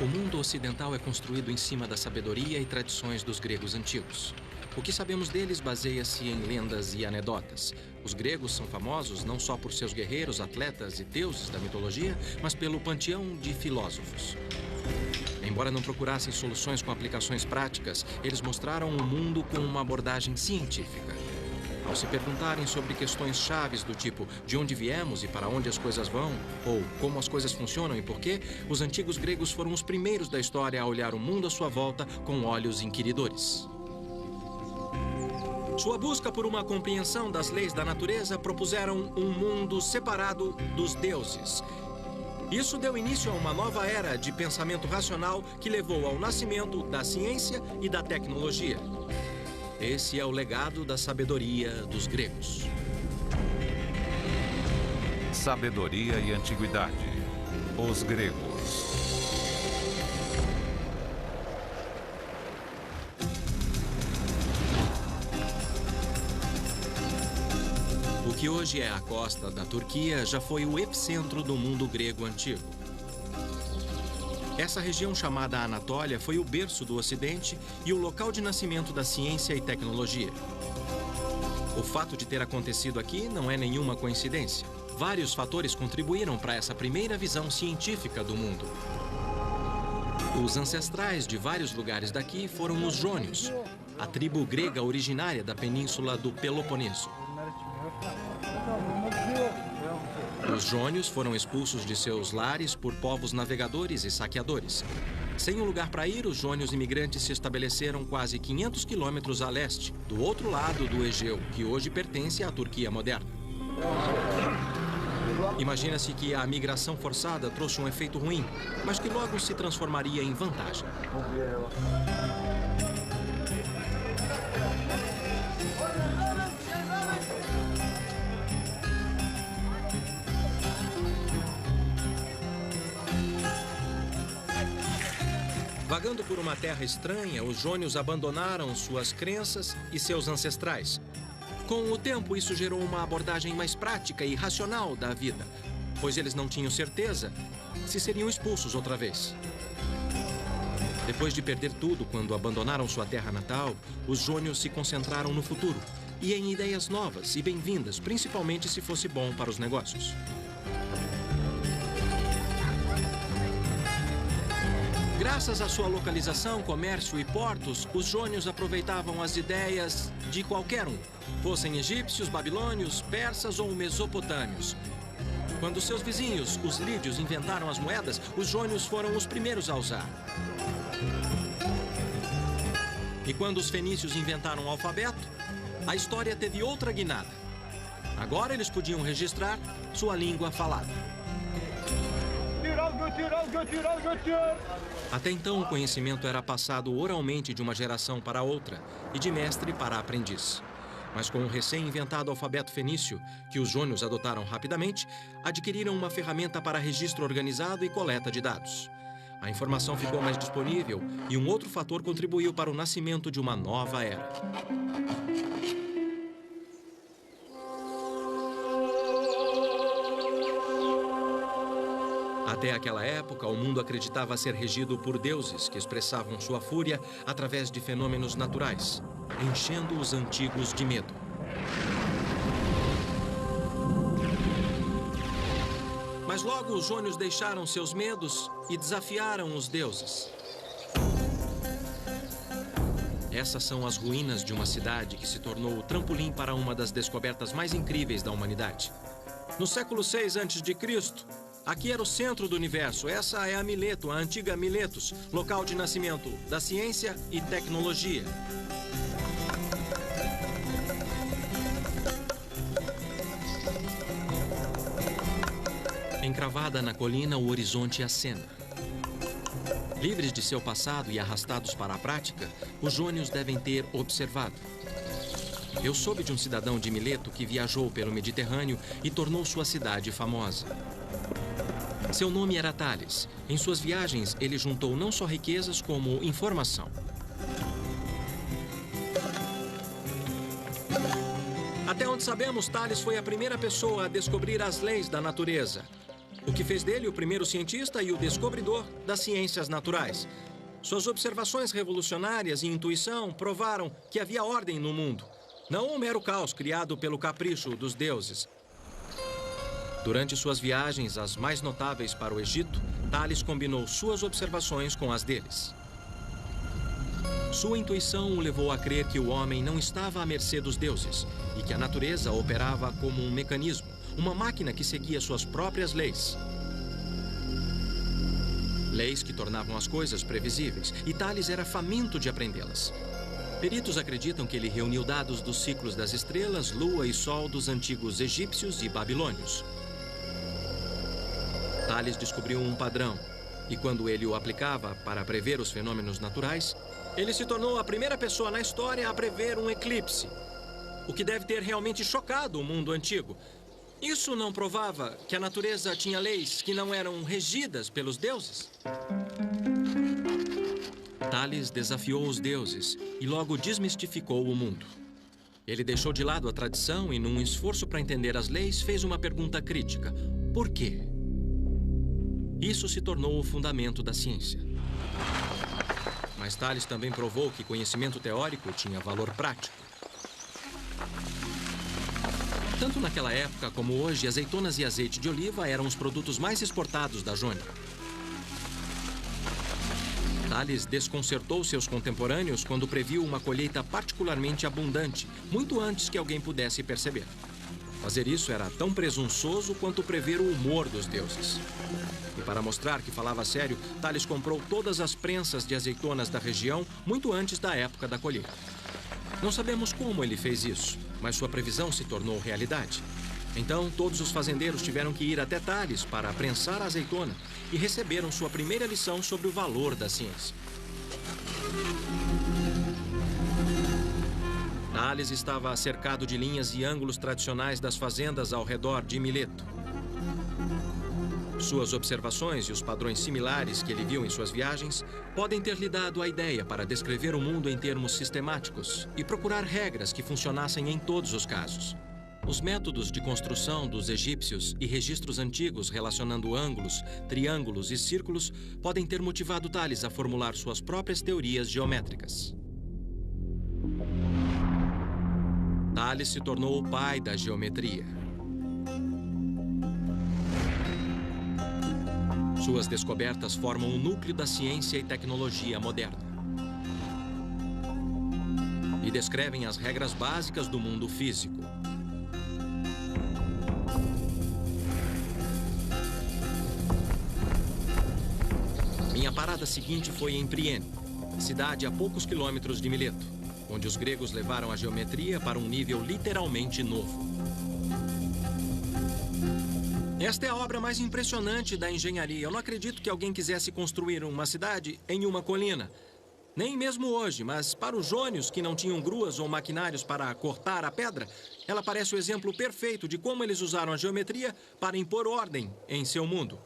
O mundo ocidental é construído em cima da sabedoria e tradições dos gregos antigos. O que sabemos deles baseia-se em lendas e anedotas. Os gregos são famosos não só por seus guerreiros, atletas e deuses da mitologia, mas pelo panteão de filósofos. Embora não procurassem soluções com aplicações práticas, eles mostraram o mundo com uma abordagem científica. Ao se perguntarem sobre questões chaves do tipo de onde viemos e para onde as coisas vão, ou como as coisas funcionam e por quê, os antigos gregos foram os primeiros da história a olhar o mundo à sua volta com olhos inquiridores. Sua busca por uma compreensão das leis da natureza propuseram um mundo separado dos deuses. Isso deu início a uma nova era de pensamento racional que levou ao nascimento da ciência e da tecnologia. Esse é o legado da sabedoria dos gregos. Sabedoria e antiguidade. Os gregos. O que hoje é a costa da Turquia já foi o epicentro do mundo grego antigo. Essa região chamada Anatólia foi o berço do Ocidente e o local de nascimento da ciência e tecnologia. O fato de ter acontecido aqui não é nenhuma coincidência. Vários fatores contribuíram para essa primeira visão científica do mundo. Os ancestrais de vários lugares daqui foram os jônios, a tribo grega originária da península do Peloponeso. Os jônios foram expulsos de seus lares por povos navegadores e saqueadores. Sem um lugar para ir, os jônios imigrantes se estabeleceram quase 500 quilômetros a leste, do outro lado do Egeu, que hoje pertence à Turquia moderna. Imagina-se que a migração forçada trouxe um efeito ruim, mas que logo se transformaria em vantagem. Vagando por uma terra estranha, os jônios abandonaram suas crenças e seus ancestrais. Com o tempo, isso gerou uma abordagem mais prática e racional da vida, pois eles não tinham certeza se seriam expulsos outra vez. Depois de perder tudo quando abandonaram sua terra natal, os jônios se concentraram no futuro e em ideias novas e bem-vindas, principalmente se fosse bom para os negócios. Graças à sua localização, comércio e portos, os jônios aproveitavam as ideias de qualquer um, fossem egípcios, babilônios, persas ou mesopotâmios. Quando seus vizinhos, os lídios, inventaram as moedas, os jônios foram os primeiros a usar. E quando os fenícios inventaram o alfabeto, a história teve outra guinada. Agora eles podiam registrar sua língua falada. Até então, o conhecimento era passado oralmente de uma geração para outra e de mestre para aprendiz. Mas com o recém-inventado alfabeto fenício, que os jônios adotaram rapidamente, adquiriram uma ferramenta para registro organizado e coleta de dados. A informação ficou mais disponível e um outro fator contribuiu para o nascimento de uma nova era. Até aquela época, o mundo acreditava ser regido por deuses que expressavam sua fúria através de fenômenos naturais, enchendo os antigos de medo. Mas logo os jônios deixaram seus medos e desafiaram os deuses. Essas são as ruínas de uma cidade que se tornou o trampolim para uma das descobertas mais incríveis da humanidade. No século 6 a.C., aqui era o centro do universo. Essa é a Mileto, a antiga Miletos, local de nascimento da ciência e tecnologia. Encravada na colina, o horizonte acena. Livres de seu passado e arrastados para a prática, os jônios devem ter observado. Eu soube de um cidadão de Mileto que viajou pelo Mediterrâneo e tornou sua cidade famosa. Seu nome era Tales. Em suas viagens, ele juntou não só riquezas, como informação. Até onde sabemos, Tales foi a primeira pessoa a descobrir as leis da natureza. o que fez dele o primeiro cientista e o descobridor das ciências naturais. Suas observações revolucionárias e intuição provaram que havia ordem no mundo, não um mero caos criado pelo capricho dos deuses. Durante suas viagens, as mais notáveis para o Egito, Tales combinou suas observações com as deles. Sua intuição o levou a crer que o homem não estava à mercê dos deuses e que a natureza operava como um mecanismo, uma máquina que seguia suas próprias leis. Leis que tornavam as coisas previsíveis, e Tales era faminto de aprendê-las. Peritos acreditam que ele reuniu dados dos ciclos das estrelas, lua e sol dos antigos egípcios e babilônios. Tales descobriu um padrão, e quando ele o aplicava para prever os fenômenos naturais, ele se tornou a primeira pessoa na história a prever um eclipse, o que deve ter realmente chocado o mundo antigo. Isso não provava que a natureza tinha leis que não eram regidas pelos deuses? Tales desafiou os deuses e logo desmistificou o mundo. Ele deixou de lado a tradição e, num esforço para entender as leis, fez uma pergunta crítica: por quê? Isso se tornou o fundamento da ciência. Mas Tales também provou que conhecimento teórico tinha valor prático. Tanto naquela época como hoje, azeitonas e azeite de oliva eram os produtos mais exportados da Jônia. Tales desconcertou seus contemporâneos quando previu uma colheita particularmente abundante, muito antes que alguém pudesse perceber. Fazer isso era tão presunçoso quanto prever o humor dos deuses. E para mostrar que falava sério, Tales comprou todas as prensas de azeitonas da região muito antes da época da colheita. Não sabemos como ele fez isso, mas sua previsão se tornou realidade. Então, todos os fazendeiros tiveram que ir até Tales para prensar a azeitona e receberam sua primeira lição sobre o valor da ciência. Tales estava cercado de linhas e ângulos tradicionais das fazendas ao redor de Mileto. Suas observações e os padrões similares que ele viu em suas viagens podem ter lhe dado a ideia para descrever o mundo em termos sistemáticos e procurar regras que funcionassem em todos os casos. Os métodos de construção dos egípcios e registros antigos relacionando ângulos, triângulos e círculos podem ter motivado Tales a formular suas próprias teorias geométricas. Tales se tornou o pai da geometria. Suas descobertas formam o núcleo da ciência e tecnologia moderna e descrevem as regras básicas do mundo físico. Minha parada seguinte foi em Priene, cidade a poucos quilômetros de Mileto, onde os gregos levaram a geometria para um nível literalmente novo. Esta é a obra mais impressionante da engenharia. Eu não acredito que alguém quisesse construir uma cidade em uma colina. Nem mesmo hoje, mas para os jônios que não tinham gruas ou maquinários para cortar a pedra, ela parece o exemplo perfeito de como eles usaram a geometria para impor ordem em seu mundo.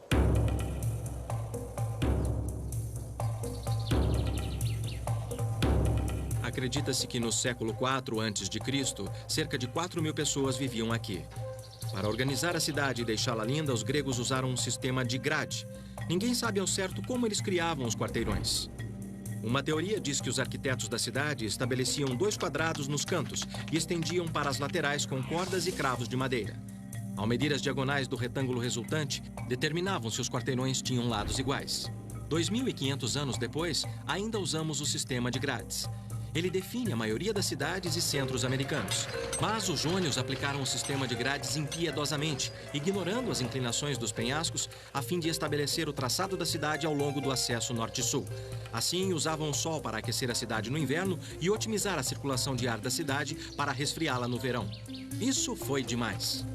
Acredita-se que no século IV a.C., cerca de 4.000 pessoas viviam aqui. Para organizar a cidade e deixá-la linda, os gregos usaram um sistema de grade. Ninguém sabe ao certo como eles criavam os quarteirões. Uma teoria diz que os arquitetos da cidade estabeleciam 2 quadrados nos cantos e estendiam para as laterais com cordas e cravos de madeira. Ao medir as diagonais do retângulo resultante, determinavam se os quarteirões tinham lados iguais. 2.500 anos depois, ainda usamos o sistema de grades. Ele define a maioria das cidades e centros americanos. Mas os jônios aplicaram o sistema de grades impiedosamente, ignorando as inclinações dos penhascos, a fim de estabelecer o traçado da cidade ao longo do acesso norte-sul. Assim, usavam o sol para aquecer a cidade no inverno e otimizar a circulação de ar da cidade para resfriá-la no verão. Isso foi demais.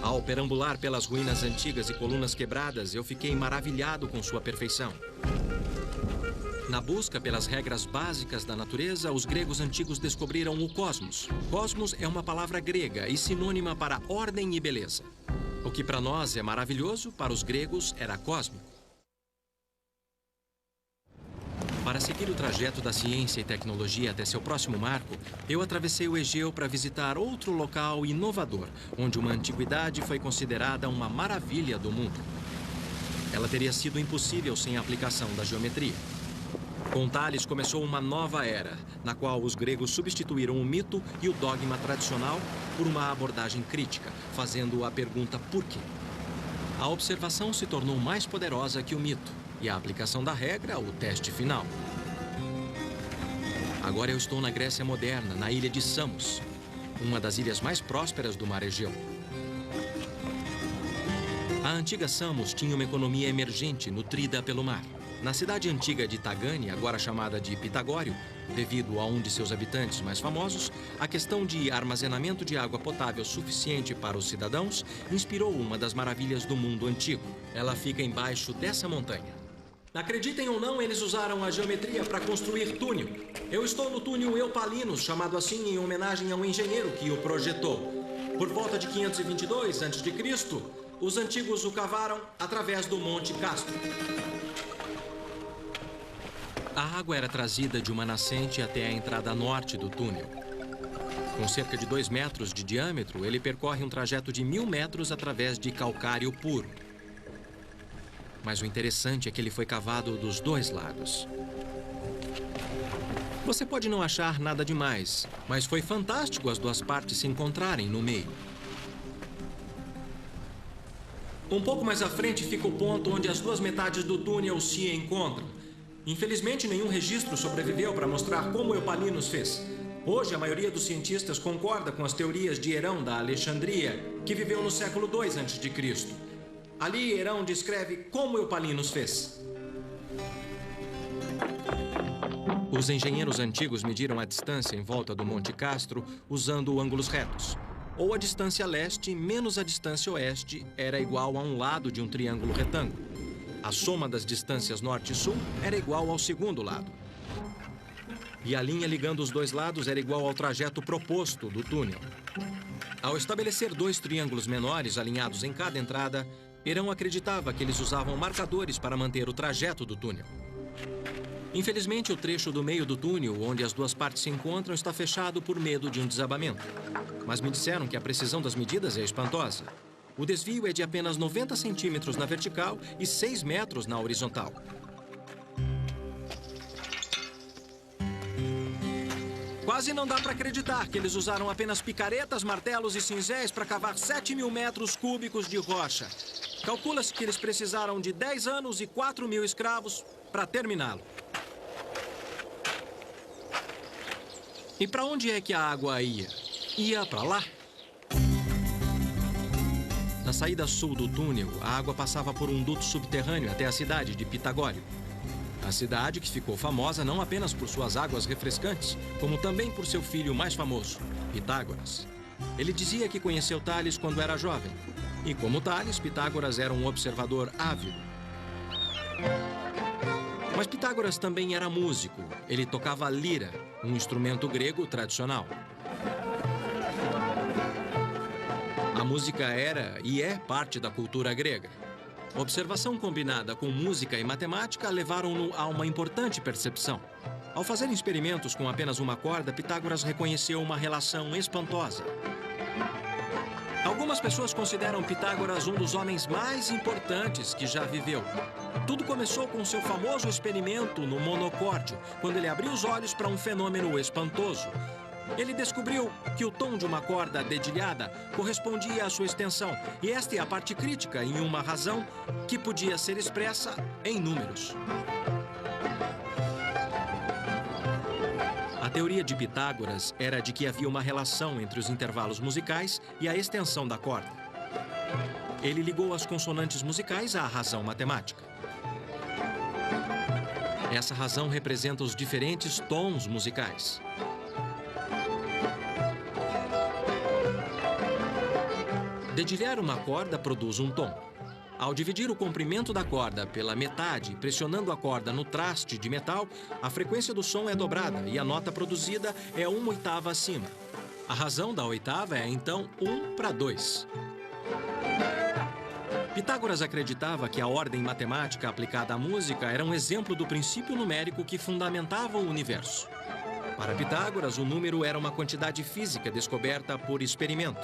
Ao perambular pelas ruínas antigas e colunas quebradas, eu fiquei maravilhado com sua perfeição. Na busca pelas regras básicas da natureza, os gregos antigos descobriram o cosmos. Cosmos é uma palavra grega e sinônima para ordem e beleza. O que para nós é maravilhoso, para os gregos era cósmico. Para Para seguir o trajeto da ciência e tecnologia até seu próximo marco, eu atravessei o Egeu para visitar outro local inovador, onde uma antiguidade foi considerada uma maravilha do mundo. Ela teria sido impossível sem a aplicação da geometria. Com Tales começou uma nova era, na qual os gregos substituíram o mito e o dogma tradicional por uma abordagem crítica, fazendo a pergunta por quê. A observação se tornou mais poderosa que o mito, e a aplicação da regra, o teste final. Agora eu estou na Grécia moderna, na ilha de Samos, uma das ilhas mais prósperas do mar Egeu. A antiga Samos tinha uma economia emergente, nutrida pelo mar. Na cidade antiga de Tagane, agora chamada de Pitagório, devido a um de seus habitantes mais famosos, a questão de armazenamento de água potável suficiente para os cidadãos inspirou uma das maravilhas do mundo antigo. Ela fica embaixo dessa montanha. Acreditem ou não, eles usaram a geometria para construir túnel. Eu estou no túnel Eupalinos, chamado assim em homenagem a um engenheiro que o projetou. Por volta de 522 a.C., os antigos o cavaram através do Monte Castro. A água era trazida de uma nascente até a entrada norte do túnel. Com cerca de 2 metros de diâmetro, ele percorre um trajeto de 1000 metros através de calcário puro. Mas o interessante é que ele foi cavado dos 2 lados. Você pode não achar nada demais, mas foi fantástico as 2 partes se encontrarem no meio. Um pouco mais à frente fica o ponto onde as 2 metades do túnel se encontram. Infelizmente, nenhum registro sobreviveu para mostrar como Eupalinos fez. Hoje, a maioria dos cientistas concorda com as teorias de Herão da Alexandria, que viveu no século II a.C. Ali, Herão descreve como Eupalinos fez. Os engenheiros antigos mediram a distância em volta do Monte Castro usando ângulos retos. Ou a distância leste menos a distância oeste era igual a um lado de um triângulo retângulo. A soma das distâncias norte e sul era igual ao segundo lado. E a linha ligando os 2 lados era igual ao trajeto proposto do túnel. Ao estabelecer 2 triângulos menores alinhados em cada entrada, Herão acreditava que eles usavam marcadores para manter o trajeto do túnel. Infelizmente, o trecho do meio do túnel, onde as 2 partes se encontram, está fechado por medo de um desabamento. Mas me disseram que a precisão das medidas é espantosa. O desvio é de apenas 90 centímetros na vertical e 6 metros na horizontal. Quase não dá para acreditar que eles usaram apenas picaretas, martelos e cinzéis para cavar 7.000 metros cúbicos de rocha. Calcula-se que eles precisaram de 10 anos e 4.000 escravos para terminá-lo. E para onde é que a água ia? Ia para lá? Na saída sul do túnel, a água passava por um duto subterrâneo até a cidade de Pitagório. A cidade que ficou famosa não apenas por suas águas refrescantes, como também por seu filho mais famoso, Pitágoras. Ele dizia que conheceu Tales quando era jovem. E como Tales, Pitágoras era um observador ávido. Mas Pitágoras também era músico. Ele tocava lira, um instrumento grego tradicional. A música era e é parte da cultura grega. Observação combinada com música e matemática levaram-no a uma importante percepção. Ao fazer experimentos com apenas uma corda, Pitágoras reconheceu uma relação espantosa. Algumas pessoas consideram Pitágoras um dos homens mais importantes que já viveu. Tudo começou com seu famoso experimento no monocórdio, quando ele abriu os olhos para um fenômeno espantoso. Ele descobriu que o tom de uma corda dedilhada correspondia à sua extensão, e esta é a parte crítica em uma razão que podia ser expressa em números. A teoria de Pitágoras era de que havia uma relação entre os intervalos musicais e a extensão da corda. Ele ligou as consonantes musicais à razão matemática. Essa razão representa os diferentes tons musicais. Dedilhar uma corda produz um tom. Ao dividir o comprimento da corda pela metade, pressionando a corda no traste de metal, a frequência do som é dobrada e a nota produzida é 1/8 acima. A razão da oitava é, então, 1/2. Pitágoras acreditava que a ordem matemática aplicada à música era um exemplo do princípio numérico que fundamentava o universo. Para Pitágoras, o número era uma quantidade física descoberta por experimento.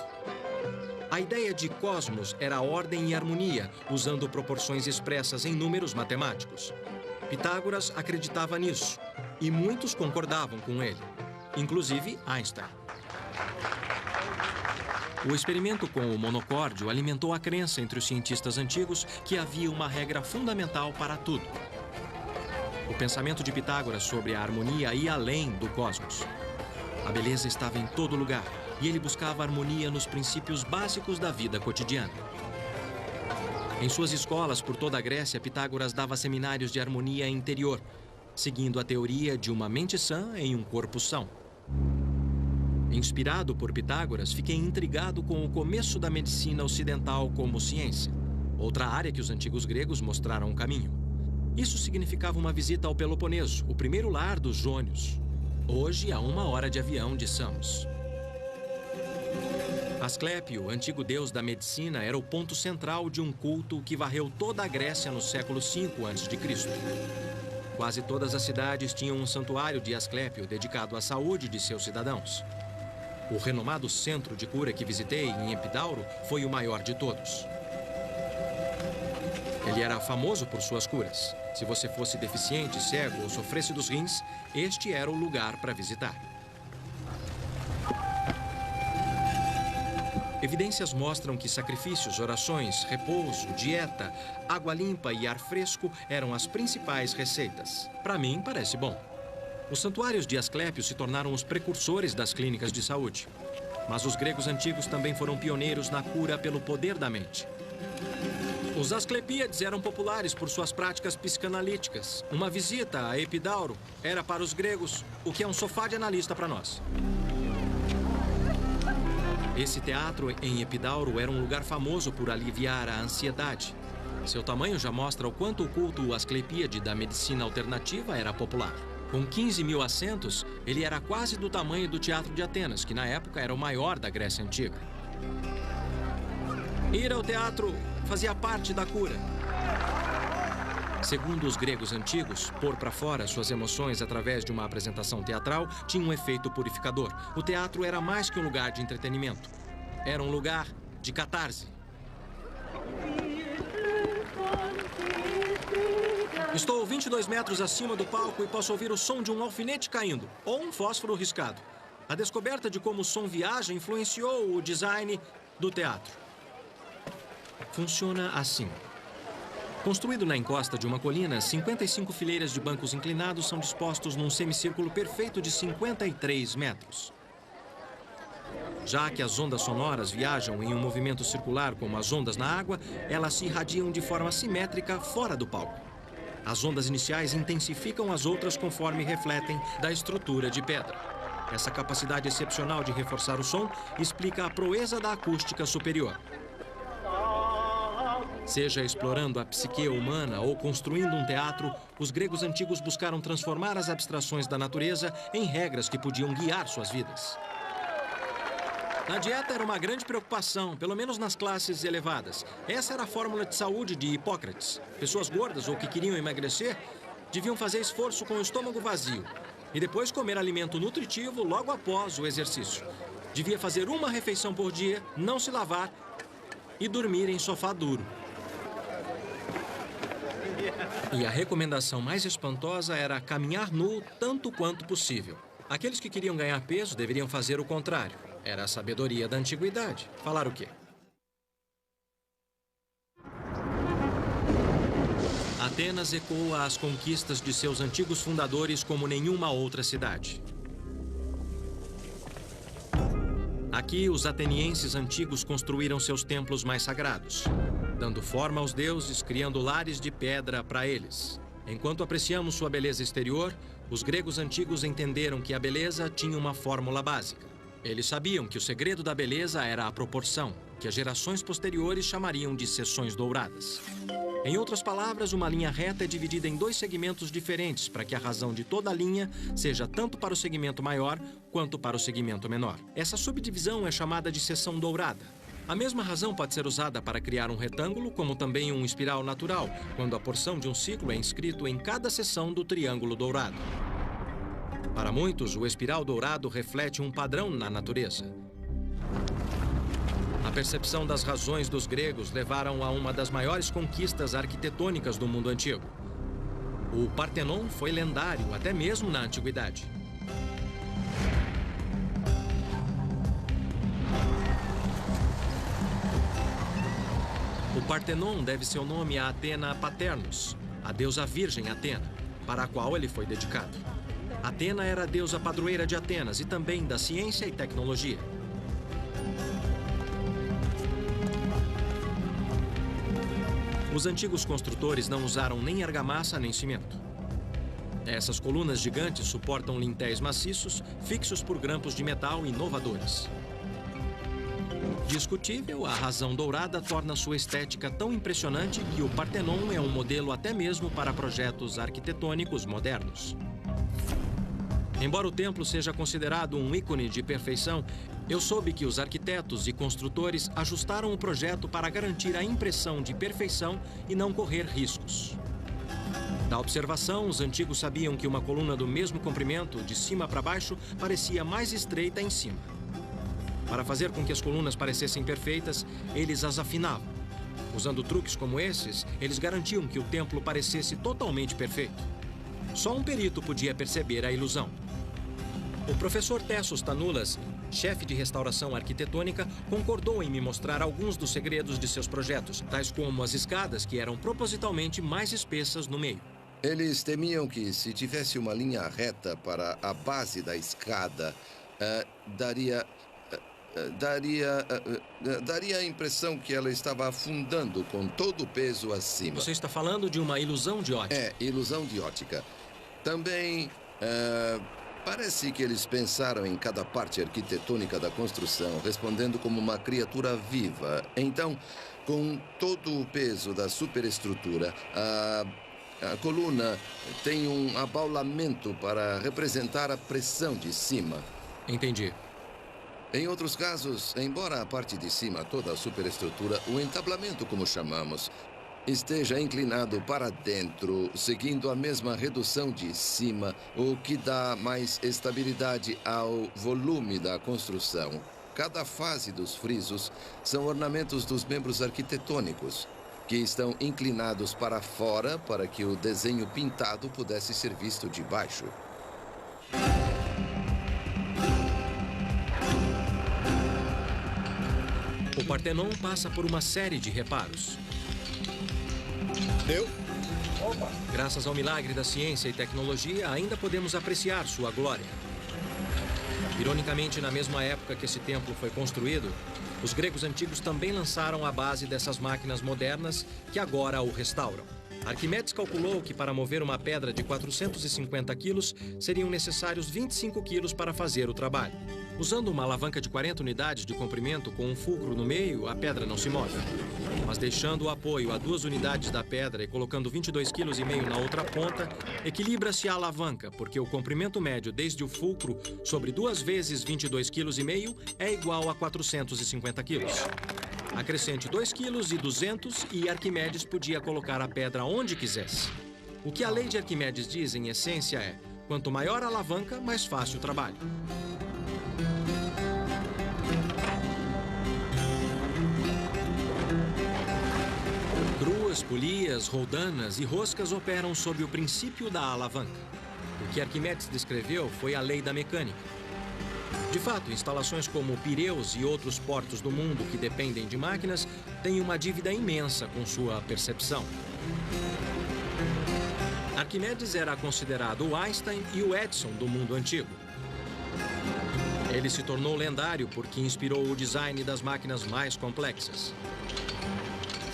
A ideia de cosmos era ordem e harmonia, usando proporções expressas em números matemáticos. Pitágoras acreditava nisso, e muitos concordavam com ele, inclusive Einstein. O experimento com o monocórdio alimentou a crença entre os cientistas antigos que havia uma regra fundamental para tudo. O pensamento de Pitágoras sobre a harmonia ia além do cosmos. A beleza estava em todo lugar, e ele buscava harmonia nos princípios básicos da vida cotidiana. Em suas escolas por toda a Grécia, Pitágoras dava seminários de harmonia interior, seguindo a teoria de uma mente sã em um corpo são. Inspirado por Pitágoras, fiquei intrigado com o começo da medicina ocidental como ciência, outra área que os antigos gregos mostraram o caminho. Isso significava uma visita ao Peloponeso, o primeiro lar dos jônios, hoje a 1 hora de avião de Samos. Asclépio, antigo deus da medicina, era o ponto central de um culto que varreu toda a Grécia no século V a.C. Quase todas as cidades tinham um santuário de Asclépio dedicado à saúde de seus cidadãos. O renomado centro de cura que visitei em Epidauro foi o maior de todos. Ele era famoso por suas curas. Se você fosse deficiente, cego ou sofresse dos rins, este era o lugar para visitar. Evidências mostram que sacrifícios, orações, repouso, dieta, água limpa e ar fresco eram as principais receitas. Para mim, parece bom. Os santuários de Asclépio se tornaram os precursores das clínicas de saúde. Mas os gregos antigos também foram pioneiros na cura pelo poder da mente. Os Asclepíades eram populares por suas práticas psicanalíticas. Uma visita a Epidauro era para os gregos o que é um sofá de analista para nós. Esse teatro em Epidauro era um lugar famoso por aliviar a ansiedade. Seu tamanho já mostra o quanto o culto asclepíade da medicina alternativa era popular. Com 15 mil assentos, ele era quase do tamanho do Teatro de Atenas, que na época era o maior da Grécia Antiga. Ir ao teatro fazia parte da cura. Segundo os gregos antigos, pôr para fora suas emoções através de uma apresentação teatral tinha um efeito purificador. O teatro era mais que um lugar de entretenimento. Era um lugar de catarse. Estou 22 metros acima do palco e posso ouvir o som de um alfinete caindo, ou um fósforo riscado. A descoberta de como o som viaja influenciou o design do teatro. Funciona assim. Construído na encosta de uma colina, 55 fileiras de bancos inclinados são dispostos num semicírculo perfeito de 53 metros. Já que as ondas sonoras viajam em um movimento circular como as ondas na água, elas se irradiam de forma simétrica fora do palco. As ondas iniciais intensificam as outras conforme refletem da estrutura de pedra. Essa capacidade excepcional de reforçar o som explica a proeza da acústica superior. Seja explorando a psique humana ou construindo um teatro, os gregos antigos buscaram transformar as abstrações da natureza em regras que podiam guiar suas vidas. A dieta era uma grande preocupação, pelo menos nas classes elevadas. Essa era a fórmula de saúde de Hipócrates. Pessoas gordas ou que queriam emagrecer deviam fazer esforço com o estômago vazio e depois comer alimento nutritivo logo após o exercício. Devia fazer uma refeição por dia, não se lavar e dormir em sofá duro. E a recomendação mais espantosa era caminhar nu tanto quanto possível. Aqueles que queriam ganhar peso deveriam fazer o contrário. Era a sabedoria da antiguidade. Falar o quê? Atenas ecoa as conquistas de seus antigos fundadores como nenhuma outra cidade. Aqui, os atenienses antigos construíram seus templos mais sagrados, dando forma aos deuses, criando lares de pedra para eles. Enquanto apreciamos sua beleza exterior, os gregos antigos entenderam que a beleza tinha uma fórmula básica. Eles sabiam que o segredo da beleza era a proporção, que as gerações posteriores chamariam de seções douradas. Em outras palavras, uma linha reta é dividida em 2 segmentos diferentes para que a razão de toda a linha seja tanto para o segmento maior quanto para o segmento menor. Essa subdivisão é chamada de seção dourada. A mesma razão pode ser usada para criar um retângulo, como também um espiral natural, quando a porção de um ciclo é inscrito em cada seção do triângulo dourado. Para muitos, o espiral dourado reflete um padrão na natureza. A percepção das razões dos gregos levaram a uma das maiores conquistas arquitetônicas do mundo antigo. O Partenon foi lendário até mesmo na antiguidade. O Partenon deve seu nome a Atena Paternus, a deusa virgem Atena, para a qual ele foi dedicado. Atena era a deusa padroeira de Atenas e também da ciência e tecnologia. Os antigos construtores não usaram nem argamassa nem cimento. Essas colunas gigantes suportam lintéis maciços, fixos por grampos de metal inovadores. Discutível, a razão dourada torna sua estética tão impressionante que o Partenon é um modelo até mesmo para projetos arquitetônicos modernos. Embora o templo seja considerado um ícone de perfeição, eu soube que os arquitetos e construtores ajustaram o projeto para garantir a impressão de perfeição e não correr riscos. Da observação, os antigos sabiam que uma coluna do mesmo comprimento, de cima para baixo, parecia mais estreita em cima. Para fazer com que as colunas parecessem perfeitas, eles as afinavam. Usando truques como esses, eles garantiam que o templo parecesse totalmente perfeito. Só um perito podia perceber a ilusão. O professor Tessos Tanulas, chefe de restauração arquitetônica, concordou em me mostrar alguns dos segredos de seus projetos, tais como as escadas, que eram propositalmente mais espessas no meio. Eles temiam que, se tivesse uma linha reta para a base da escada, daria a impressão que ela estava afundando com todo o peso acima. Você está falando de uma ilusão de ótica? É, ilusão de ótica. Também, parece que eles pensaram em cada parte arquitetônica da construção, respondendo como uma criatura viva. Então, com todo o peso da superestrutura, a coluna tem um abaulamento para representar a pressão de cima. Entendi. Em outros casos, embora a parte de cima, toda a superestrutura, o entablamento, como chamamos, esteja inclinado para dentro, seguindo a mesma redução de cima, o que dá mais estabilidade ao volume da construção. Cada fase dos frisos são ornamentos dos membros arquitetônicos, que estão inclinados para fora para que o desenho pintado pudesse ser visto de baixo. O Partenon passa por uma série de reparos. Deu? Graças ao milagre da ciência e tecnologia, ainda podemos apreciar sua glória. Ironicamente, na mesma época que esse templo foi construído, os gregos antigos também lançaram a base dessas máquinas modernas que agora o restauram. Arquimedes calculou que para mover uma pedra de 450 quilos, seriam necessários 25 quilos para fazer o trabalho. Usando uma alavanca de 40 unidades de comprimento com um fulcro no meio, a pedra não se move. Mas deixando o apoio a 2 unidades da pedra e colocando 22,5 kg na outra ponta, equilibra-se a alavanca, porque o comprimento médio desde o fulcro sobre 2 vezes 22,5 kg é igual a 450 kg. Acrescente 2,2 kg e Arquimedes podia colocar a pedra onde quisesse. O que a lei de Arquimedes diz, em essência, é: quanto maior a alavanca, mais fácil o trabalho. Gruas, polias, roldanas e roscas operam sob o princípio da alavanca. O que Arquimedes descreveu foi a lei da mecânica. De fato, instalações como Pireus e outros portos do mundo que dependem de máquinas têm uma dívida imensa com sua percepção. Arquimedes era considerado o Einstein e o Edison do mundo antigo. Ele se tornou lendário porque inspirou o design das máquinas mais complexas.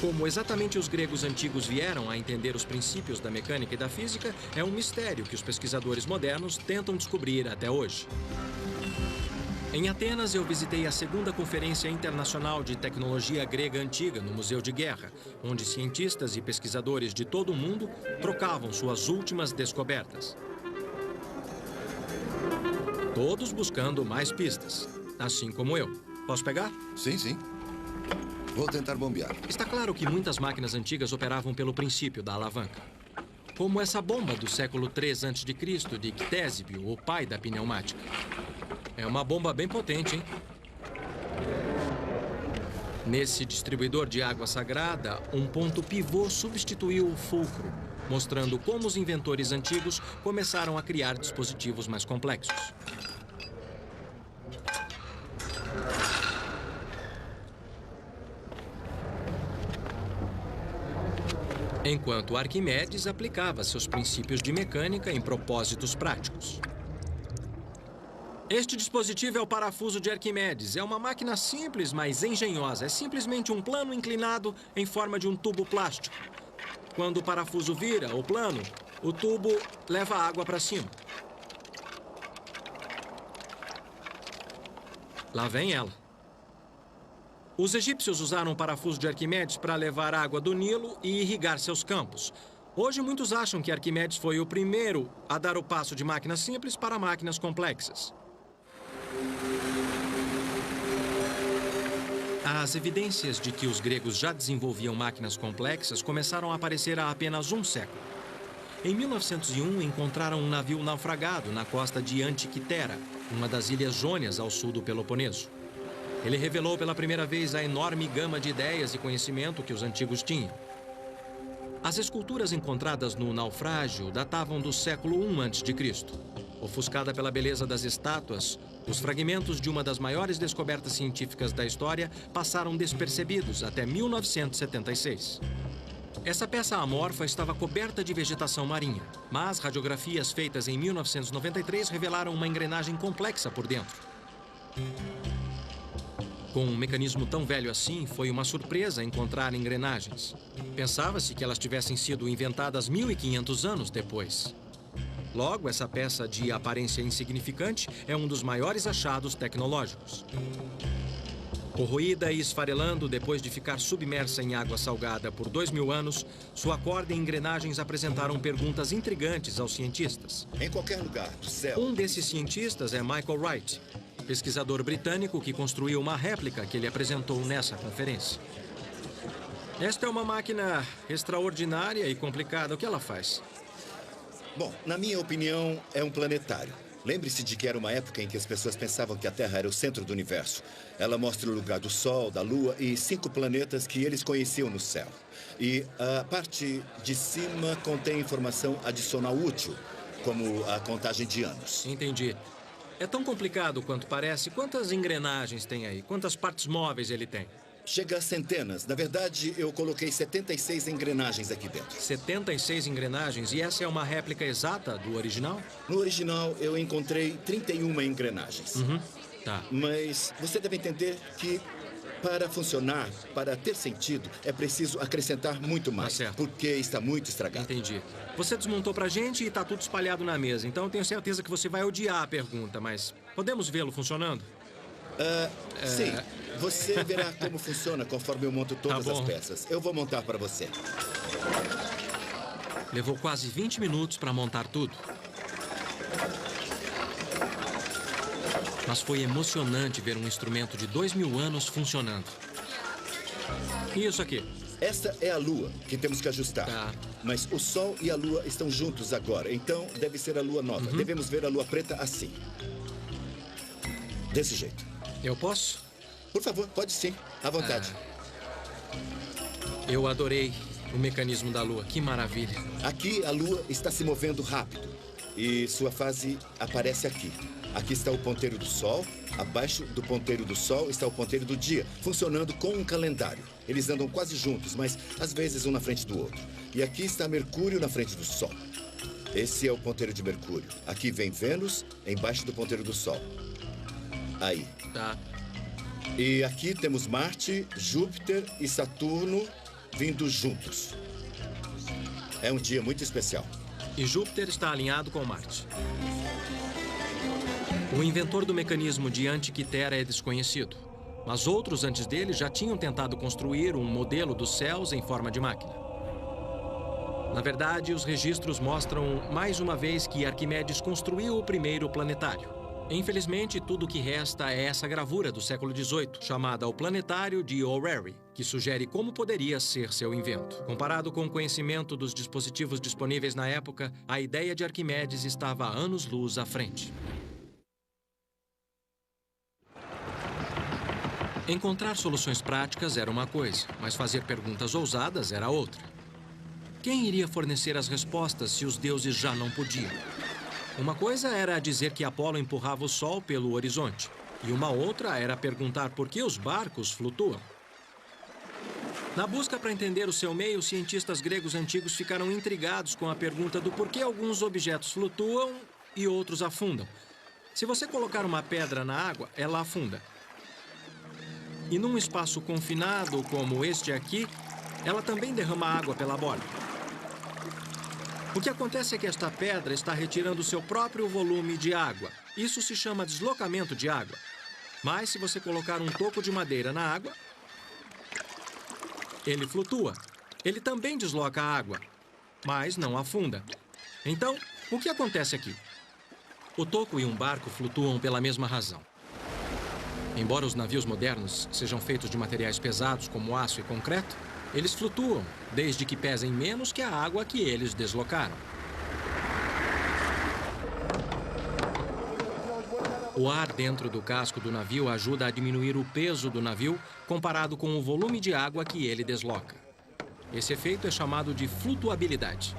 Como exatamente os gregos antigos vieram a entender os princípios da mecânica e da física, é um mistério que os pesquisadores modernos tentam descobrir até hoje. Em Atenas, eu visitei a 2ª Conferência Internacional de Tecnologia Grega Antiga no Museu de Guerra, onde cientistas e pesquisadores de todo o mundo trocavam suas últimas descobertas. Todos buscando mais pistas, assim como eu. Posso pegar? Sim, sim. Vou tentar bombear. Está claro que muitas máquinas antigas operavam pelo princípio da alavanca. Como essa bomba do século III a.C. de Ctésibio, o pai da pneumática. É uma bomba bem potente, hein? Nesse distribuidor de água sagrada, um ponto pivô substituiu o fulcro, mostrando como os inventores antigos começaram a criar dispositivos mais complexos. Enquanto Arquimedes aplicava seus princípios de mecânica em propósitos práticos. Este dispositivo é o parafuso de Arquimedes. É uma máquina simples, mas engenhosa. É simplesmente um plano inclinado em forma de um tubo plástico. Quando o parafuso vira, o plano, o tubo leva a água para cima. Lá vem ela. Os egípcios usaram o parafuso de Arquimedes para levar água do Nilo e irrigar seus campos. Hoje, muitos acham que Arquimedes foi o primeiro a dar o passo de máquinas simples para máquinas complexas. As evidências de que os gregos já desenvolviam máquinas complexas começaram a aparecer há apenas um século. Em 1901, encontraram um navio naufragado na costa de Antiquitera, uma das ilhas Jônias ao sul do Peloponeso. Ele revelou pela primeira vez a enorme gama de ideias e conhecimento que os antigos tinham. As esculturas encontradas no naufrágio datavam do século I a.C. Ofuscada pela beleza das estátuas, os fragmentos de uma das maiores descobertas científicas da história passaram despercebidos até 1976. Essa peça amorfa estava coberta de vegetação marinha, mas radiografias feitas em 1993 revelaram uma engrenagem complexa por dentro. Com um mecanismo tão velho assim, foi uma surpresa encontrar engrenagens. Pensava-se que elas tivessem sido inventadas 1.500 anos depois. Logo, essa peça de aparência insignificante é um dos maiores achados tecnológicos. Corroída e esfarelando depois de ficar submersa em água salgada por 2.000 anos, sua corda e engrenagens apresentaram perguntas intrigantes aos cientistas. Em qualquer lugar do céu... Um desses cientistas é Michael Wright, pesquisador britânico que construiu uma réplica que ele apresentou nessa conferência. Esta é uma máquina extraordinária e complicada. O que ela faz? Bom, na minha opinião, é um planetário. Lembre-se de que era uma época em que as pessoas pensavam que a Terra era o centro do universo. Ela mostra o lugar do Sol, da Lua e 5 planetas que eles conheciam no céu. E a parte de cima contém informação adicional útil, como a contagem de anos. Entendi. É tão complicado quanto parece. Quantas engrenagens tem aí? Quantas partes móveis ele tem? Chega a centenas. Na verdade, eu coloquei 76 engrenagens aqui dentro. 76 engrenagens? E essa é uma réplica exata do original? No original, eu encontrei 31 engrenagens. Tá. Mas você deve entender que para funcionar, para ter sentido, é preciso acrescentar muito mais. Tá certo. Porque está muito estragado. Entendi. Você desmontou pra gente e tá tudo espalhado na mesa. Então eu tenho certeza que você vai odiar a pergunta, mas podemos vê-lo funcionando? Sim. Você verá como funciona conforme eu monto todas as peças. Eu vou montar para você. Levou quase 20 minutos para montar tudo. Mas foi emocionante ver um instrumento de 2.000 anos funcionando. E isso aqui? Esta é a Lua, que temos que ajustar. Tá. Mas o Sol e a Lua estão juntos agora, então deve ser a Lua nova. Devemos ver a Lua preta assim. Desse jeito. Eu posso? Por favor, pode sim. À vontade. Eu adorei o mecanismo da Lua. Que maravilha. Aqui a Lua está se movendo rápido. E sua fase aparece aqui. Aqui está o ponteiro do Sol. Abaixo do ponteiro do Sol está o ponteiro do dia, funcionando com um calendário. Eles andam quase juntos, mas às vezes um na frente do outro. E aqui está Mercúrio na frente do Sol. Esse é o ponteiro de Mercúrio. Aqui vem Vênus, embaixo do ponteiro do Sol. Aí. Tá. E aqui temos Marte, Júpiter e Saturno vindo juntos. É um dia muito especial. E Júpiter está alinhado com Marte. O inventor do mecanismo de Antiquitera é desconhecido, mas outros antes dele já tinham tentado construir um modelo dos céus em forma de máquina. Na verdade, os registros mostram mais uma vez que Arquimedes construiu o primeiro planetário. Infelizmente, tudo o que resta é essa gravura do século XVIII, chamada O Planetário de O'Rary, que sugere como poderia ser seu invento. Comparado com o conhecimento dos dispositivos disponíveis na época, a ideia de Arquimedes estava a anos-luz à frente. Encontrar soluções práticas era uma coisa, mas fazer perguntas ousadas era outra. Quem iria fornecer as respostas se os deuses já não podiam? Uma coisa era dizer que Apolo empurrava o Sol pelo horizonte, e uma outra era perguntar por que os barcos flutuam. Na busca para entender o seu meio, os cientistas gregos antigos ficaram intrigados com a pergunta do porquê alguns objetos flutuam e outros afundam. Se você colocar uma pedra na água, ela afunda. E num espaço confinado como este aqui, ela também derrama água pela borda. O que acontece é que esta pedra está retirando seu próprio volume de água. Isso se chama deslocamento de água. Mas se você colocar um toco de madeira na água, ele flutua. Ele também desloca a água, mas não afunda. Então, o que acontece aqui? O toco e um barco flutuam pela mesma razão. Embora os navios modernos sejam feitos de materiais pesados como aço e concreto, eles flutuam, desde que pesem menos que a água que eles deslocaram. O ar dentro do casco do navio ajuda a diminuir o peso do navio comparado com o volume de água que ele desloca. Esse efeito é chamado de flutuabilidade.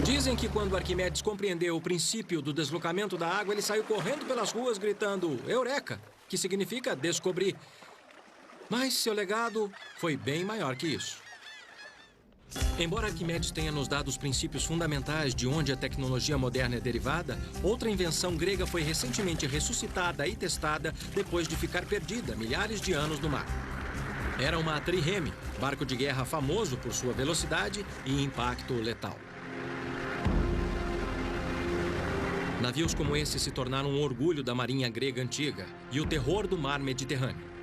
Dizem que quando Arquimedes compreendeu o princípio do deslocamento da água, ele saiu correndo pelas ruas gritando Eureka, que significa descobrir. Mas seu legado foi bem maior que isso. Embora Arquimedes tenha nos dado os princípios fundamentais de onde a tecnologia moderna é derivada, outra invenção grega foi recentemente ressuscitada e testada depois de ficar perdida milhares de anos no mar. Era uma trireme, barco de guerra famoso por sua velocidade e impacto letal. Navios como esse se tornaram um orgulho da marinha grega antiga e o terror do mar Mediterrâneo.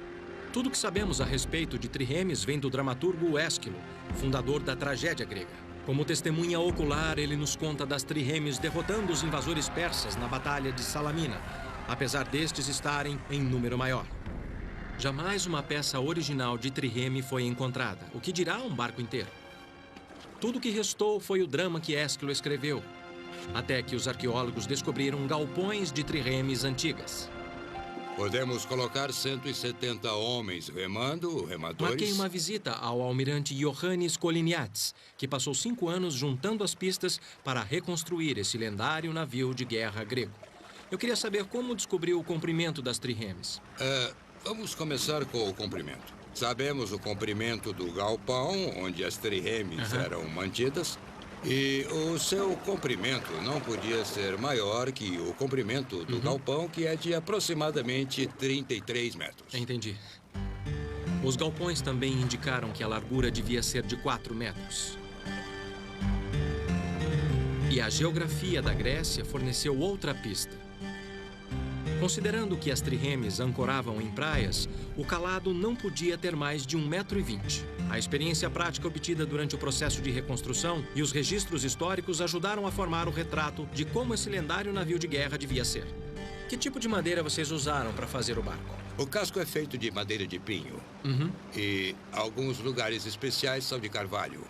Tudo o que sabemos a respeito de triremes vem do dramaturgo Ésquilo, fundador da tragédia grega. Como testemunha ocular, ele nos conta das triremes derrotando os invasores persas na Batalha de Salamina, apesar destes estarem em número maior. Jamais uma peça original de trireme foi encontrada, o que dirá um barco inteiro. Tudo o que restou foi o drama que Ésquilo escreveu, até que os arqueólogos descobriram galpões de triremes antigas. Podemos colocar 170 homens remadores. Marquei uma visita ao almirante Iohannis Koliniatis, que passou 5 anos juntando as pistas para reconstruir esse lendário navio de guerra grego. Eu queria saber como descobriu o comprimento das triremes. Vamos começar com o comprimento. Sabemos o comprimento do galpão, onde as triremes eram mantidas. E o seu comprimento não podia ser maior que o comprimento do galpão, que é de aproximadamente 33 metros. Entendi. Os galpões também indicaram que a largura devia ser de 4 metros. E a geografia da Grécia forneceu outra pista. Considerando que as triremes ancoravam em praias, o calado não podia ter mais de 1,20 m. A experiência prática obtida durante o processo de reconstrução e os registros históricos ajudaram a formar o retrato de como esse lendário navio de guerra devia ser. Que tipo de madeira vocês usaram para fazer o barco? O casco é feito de madeira de pinho. E alguns lugares especiais são de carvalho.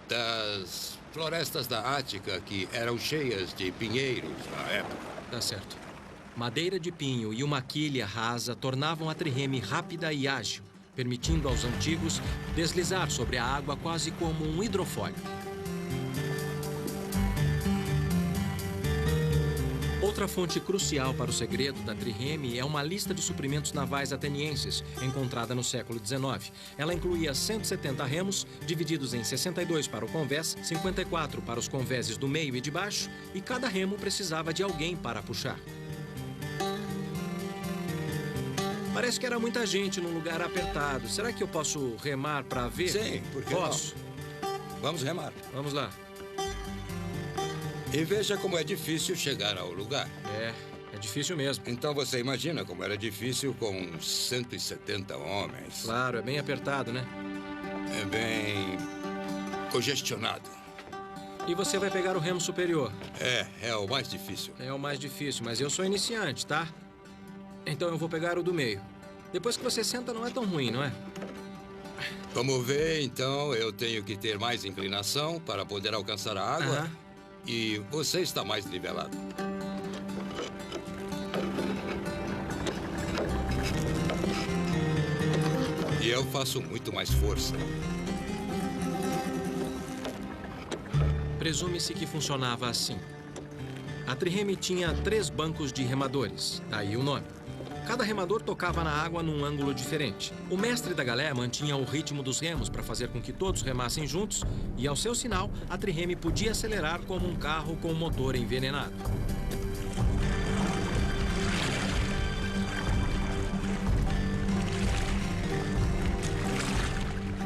Das florestas da Ática, que eram cheias de pinheiros na época. Tá certo. Madeira de pinho e uma quilha rasa tornavam a trireme rápida e ágil, permitindo aos antigos deslizar sobre a água quase como um hidrofólio. Outra fonte crucial para o segredo da trireme é uma lista de suprimentos navais atenienses, encontrada no século XIX. Ela incluía 170 remos, divididos em 62 para o convés, 54 para os convéses do meio e de baixo, e cada remo precisava de alguém para puxar. Parece que era muita gente num lugar apertado. Será que eu posso remar para ver? Sim, porque posso. Não. Vamos remar. Vamos lá. E veja como é difícil chegar ao lugar. É difícil mesmo. Então você imagina como era difícil com 170 homens. Claro, é bem apertado, né? É bem congestionado. E você vai pegar o remo superior. É o mais difícil. É o mais difícil, mas eu sou iniciante, tá? Então eu vou pegar o do meio. Depois que você senta, não é tão ruim, não é? Como vê, então, eu tenho que ter mais inclinação para poder alcançar a água. E você está mais nivelado. E eu faço muito mais força. Presume-se que funcionava assim. A trireme tinha 3 bancos de remadores, daí o nome. Cada remador tocava na água num ângulo diferente. O mestre da galé mantinha o ritmo dos remos para fazer com que todos remassem juntos e, ao seu sinal, a trireme podia acelerar como um carro com motor envenenado.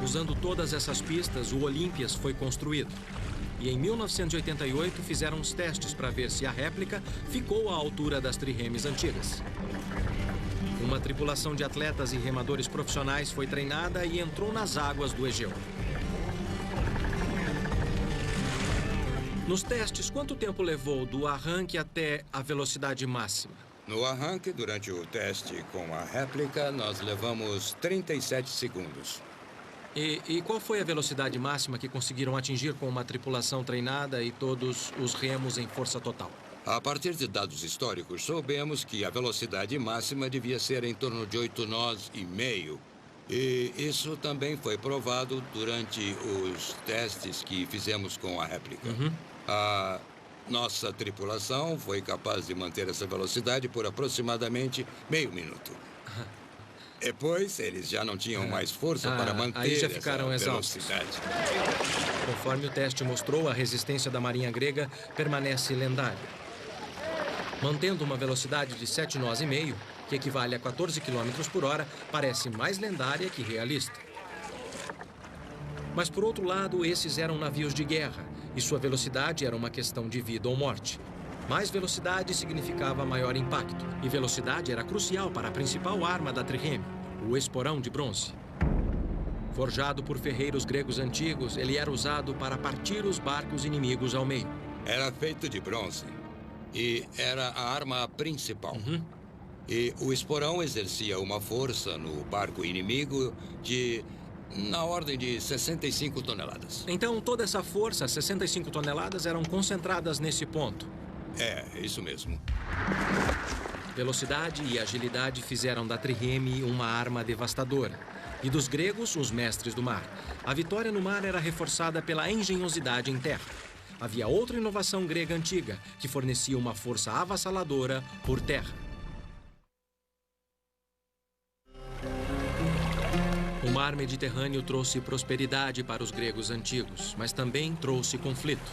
Usando todas essas pistas, o Olympias foi construído. E em 1988 fizeram os testes para ver se a réplica ficou à altura das triremes antigas. Uma tripulação de atletas e remadores profissionais foi treinada e entrou nas águas do Egeu. Nos testes, quanto tempo levou do arranque até a velocidade máxima? No arranque, durante o teste com a réplica, nós levamos 37 segundos. E qual foi a velocidade máxima que conseguiram atingir com uma tripulação treinada e todos os remos em força total? A partir de dados históricos, soubemos que a velocidade máxima devia ser em torno de 8 nós e meio. E isso também foi provado durante os testes que fizemos com a réplica. A nossa tripulação foi capaz de manter essa velocidade por aproximadamente meio minuto. Depois, eles já não tinham mais força para manter aí já ficaram essa exaustos. velocidade. Conforme o teste mostrou, a resistência da marinha grega permanece lendária. Mantendo uma velocidade de 7 nós e meio, que equivale a 14 km por hora, parece mais lendária que realista. Mas, por outro lado, esses eram navios de guerra, e sua velocidade era uma questão de vida ou morte. Mais velocidade significava maior impacto, e velocidade era crucial para a principal arma da trireme, o esporão de bronze. Forjado por ferreiros gregos antigos, ele era usado para partir os barcos inimigos ao meio. Era feito de bronze e era a arma principal. E o esporão exercia uma força no barco inimigo na ordem de 65 toneladas. Então, toda essa força, 65 toneladas, eram concentradas nesse ponto. É, isso mesmo. Velocidade e agilidade fizeram da trireme uma arma devastadora. E dos gregos, os mestres do mar. A vitória no mar era reforçada pela engenhosidade em terra. Havia outra inovação grega antiga, que fornecia uma força avassaladora por terra. O mar Mediterrâneo trouxe prosperidade para os gregos antigos, mas também trouxe conflito.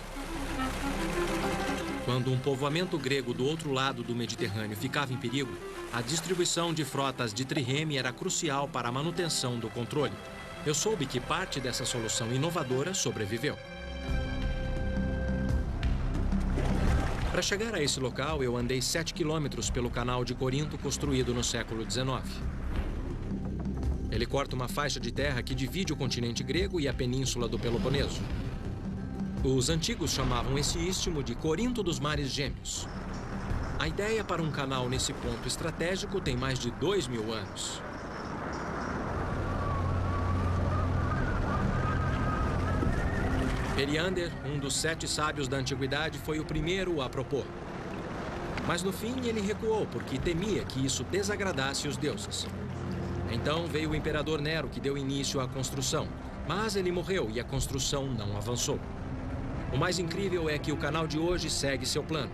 Quando um povoamento grego do outro lado do Mediterrâneo ficava em perigo, a distribuição de frotas de trireme era crucial para a manutenção do controle. Eu soube que parte dessa solução inovadora sobreviveu. Para chegar a esse local, eu andei 7 quilômetros pelo canal de Corinto construído no século XIX. Ele corta uma faixa de terra que divide o continente grego e a península do Peloponeso. Os antigos chamavam esse istmo de Corinto dos Mares Gêmeos. A ideia para um canal nesse ponto estratégico tem mais de 2000 anos. Periander, um dos 7 sábios da antiguidade, foi o primeiro a propor. Mas no fim ele recuou porque temia que isso desagradasse os deuses. Então veio o imperador Nero, que deu início à construção. Mas ele morreu e a construção não avançou. O mais incrível é que o canal de hoje segue seu plano.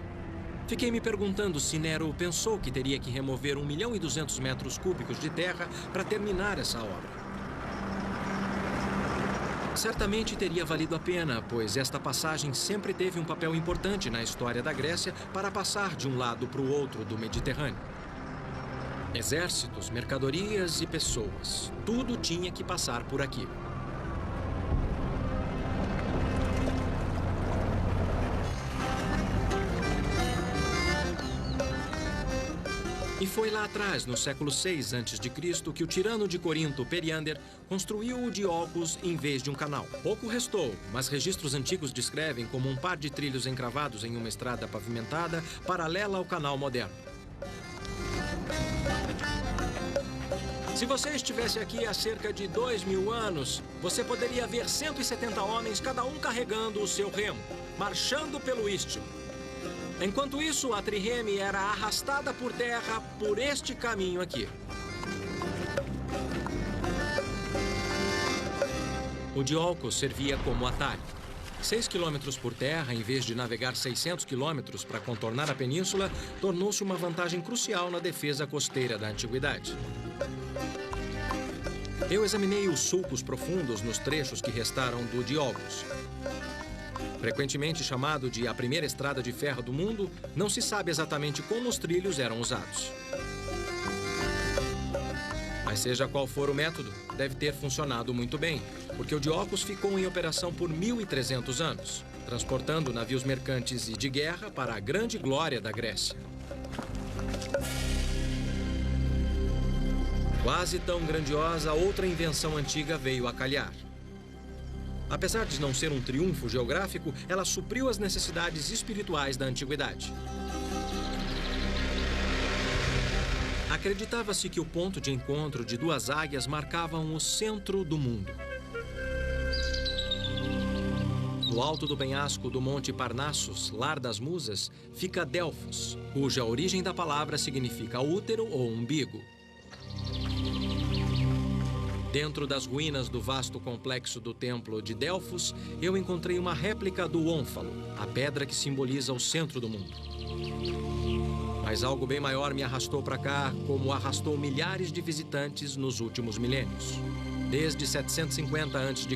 Fiquei me perguntando se Nero pensou que teria que remover 1.200.000 metros cúbicos de terra para terminar essa obra. Certamente teria valido a pena, pois esta passagem sempre teve um papel importante na história da Grécia para passar de um lado para o outro do Mediterrâneo. Exércitos, mercadorias e pessoas, tudo tinha que passar por aqui. E foi lá atrás, no século VI a.C., que o tirano de Corinto, Periander, construiu o Diolcos em vez de um canal. Pouco restou, mas registros antigos descrevem como um par de trilhos encravados em uma estrada pavimentada paralela ao canal moderno. Se você estivesse aqui há cerca de 2000 anos, você poderia ver 170 homens, cada um carregando o seu remo, marchando pelo istmo. Enquanto isso, a trireme era arrastada por terra por este caminho aqui. O Diolcos servia como atalho. 6 quilômetros por terra, em vez de navegar 600 quilômetros para contornar a península, tornou-se uma vantagem crucial na defesa costeira da antiguidade. Eu examinei os sulcos profundos nos trechos que restaram do Diolcos. Frequentemente chamado de a primeira estrada de ferro do mundo, não se sabe exatamente como os trilhos eram usados. Mas seja qual for o método, deve ter funcionado muito bem, porque o Diolcos ficou em operação por 1.300 anos, transportando navios mercantes e de guerra para a grande glória da Grécia. Quase tão grandiosa, outra invenção antiga veio a calhar. Apesar de não ser um triunfo geográfico, ela supriu as necessidades espirituais da antiguidade. Acreditava-se que o ponto de encontro de duas águias marcavam o centro do mundo. No alto do penhasco do Monte Parnassus, lar das musas, fica Delfos, cuja origem da palavra significa útero ou umbigo. Dentro das ruínas do vasto complexo do templo de Delfos, eu encontrei uma réplica do ônfalo, a pedra que simboliza o centro do mundo. Mas algo bem maior me arrastou para cá, como arrastou milhares de visitantes nos últimos milênios. Desde 750 a.C.,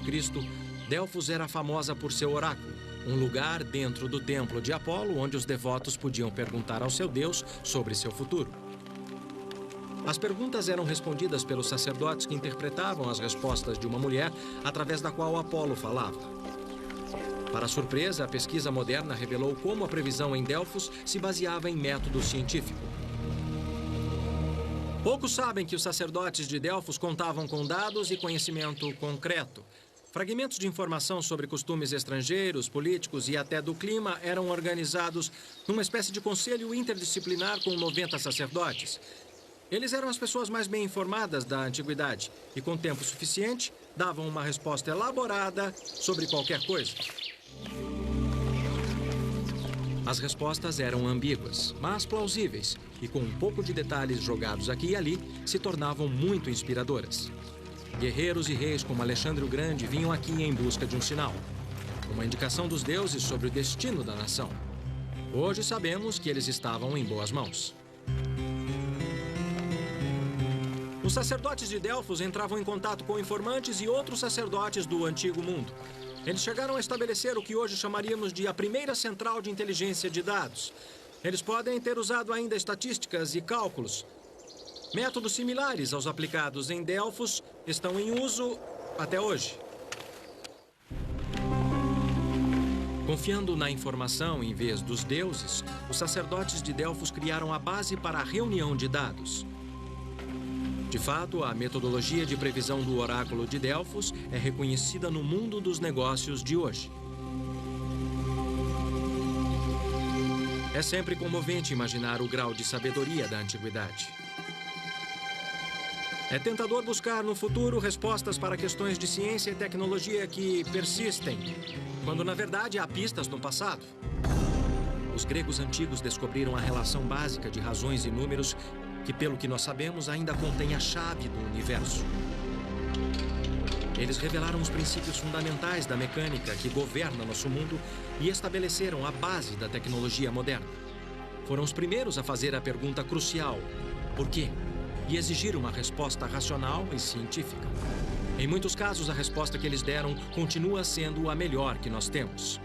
Delfos era famosa por seu oráculo, um lugar dentro do templo de Apolo onde os devotos podiam perguntar ao seu Deus sobre seu futuro. As perguntas eram respondidas pelos sacerdotes que interpretavam as respostas de uma mulher através da qual Apolo falava. Para surpresa, a pesquisa moderna revelou como a previsão em Delfos se baseava em método científico. Poucos sabem que os sacerdotes de Delfos contavam com dados e conhecimento concreto. Fragmentos de informação sobre costumes estrangeiros, políticos e até do clima eram organizados numa espécie de conselho interdisciplinar com 90 sacerdotes. Eles eram as pessoas mais bem informadas da antiguidade e, com tempo suficiente, davam uma resposta elaborada sobre qualquer coisa. As respostas eram ambíguas, mas plausíveis, e com um pouco de detalhes jogados aqui e ali, se tornavam muito inspiradoras. Guerreiros e reis como Alexandre o Grande vinham aqui em busca de um sinal, uma indicação dos deuses sobre o destino da nação. Hoje sabemos que eles estavam em boas mãos. Os sacerdotes de Delfos entravam em contato com informantes e outros sacerdotes do Antigo Mundo. Eles chegaram a estabelecer o que hoje chamaríamos de a primeira central de inteligência de dados. Eles podem ter usado ainda estatísticas e cálculos. Métodos similares aos aplicados em Delfos estão em uso até hoje. Confiando na informação em vez dos deuses, os sacerdotes de Delfos criaram a base para a reunião de dados. De fato, a metodologia de previsão do oráculo de Delfos é reconhecida no mundo dos negócios de hoje. É sempre comovente imaginar o grau de sabedoria da antiguidade. É tentador buscar no futuro respostas para questões de ciência e tecnologia que persistem, quando na verdade há pistas no passado. Os gregos antigos descobriram a relação básica de razões e números que, pelo que nós sabemos, ainda contém a chave do universo. Eles revelaram os princípios fundamentais da mecânica que governa nosso mundo e estabeleceram a base da tecnologia moderna. Foram os primeiros a fazer a pergunta crucial: por quê? E exigir uma resposta racional e científica. Em muitos casos, a resposta que eles deram continua sendo a melhor que nós temos.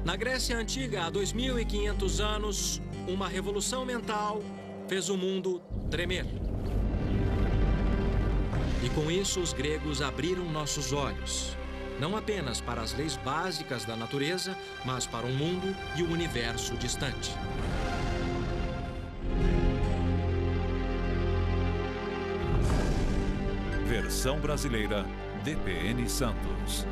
Na Grécia Antiga, há 2.500 anos, uma revolução mental fez o mundo tremer. E com isso, os gregos abriram nossos olhos, não apenas para as leis básicas da natureza, mas para um mundo e o universo distante. Versão brasileira, DPN Santos.